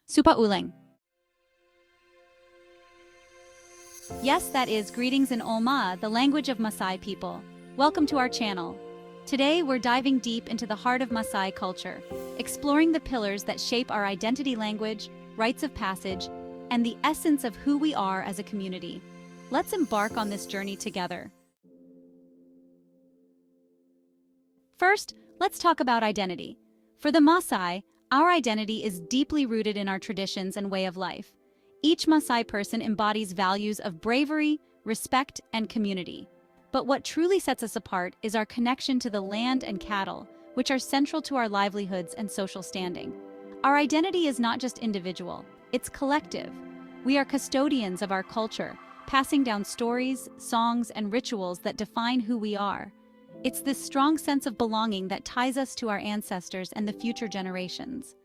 Supa uling. Yes, that is greetings in Ol'Aimerri, the language of Maasai people. Welcome to our channel. Today we're diving deep into the heart of Maasai culture, exploring the pillars that shape our identity language, rites of passage, and the essence of who we are as a community. Let's embark on this journey together. First, let's talk about identity. For the Maasai, our identity is deeply rooted in our traditions and way of life. Each Maasai person embodies values of bravery, respect, and community. But what truly sets us apart is our connection to the land and cattle, which are central to our livelihoods and social standing. Our identity is not just individual, it's collective. We are custodians of our culture, passing down stories, songs, and rituals that define who we are. It's this strong sense of belonging that ties us to our ancestors and the future generations.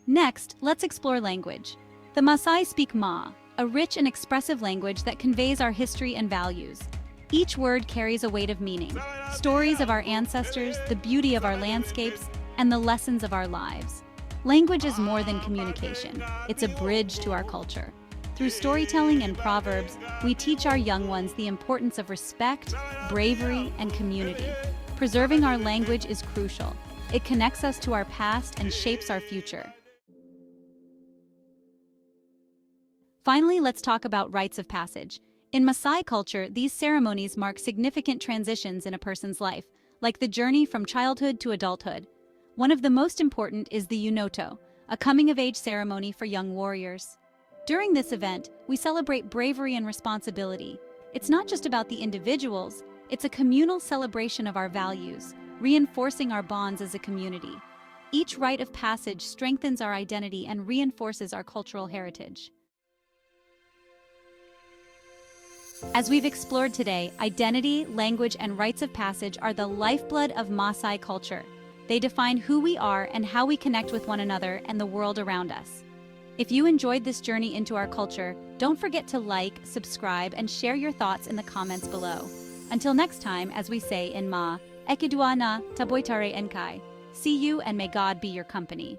Next, let's explore language. The Maasai speak Ma, a rich and expressive language that conveys our history and values. Each word carries a weight of meaning, stories of our ancestors, the beauty of our landscapes, and the lessons of our lives. Language is more than communication, it's a bridge to our culture. Through storytelling and proverbs, we teach our young ones the importance of respect, bravery, and community. Preserving our language is crucial. It connects us to our past and shapes our future. Finally, let's talk about rites of passage. In Maasai culture, these ceremonies mark significant transitions in a person's life, like the journey from childhood to adulthood. One of the most important is the Unoto, a coming-of-age ceremony for young warriors. During this event, we celebrate bravery and responsibility. It's not just about the individuals, it's a communal celebration of our values, reinforcing our bonds as a community. Each rite of passage strengthens our identity and reinforces our cultural heritage. As we've explored today, identity, language, and rites of passage are the lifeblood of Maasai culture. They define who we are and how we connect with one another and the world around us. If you enjoyed this journey into our culture, don't forget to like, subscribe, and share your thoughts in the comments below. Until next time, as we say in Ma, Ekidua na taboitare enkai. See you and may God be your company.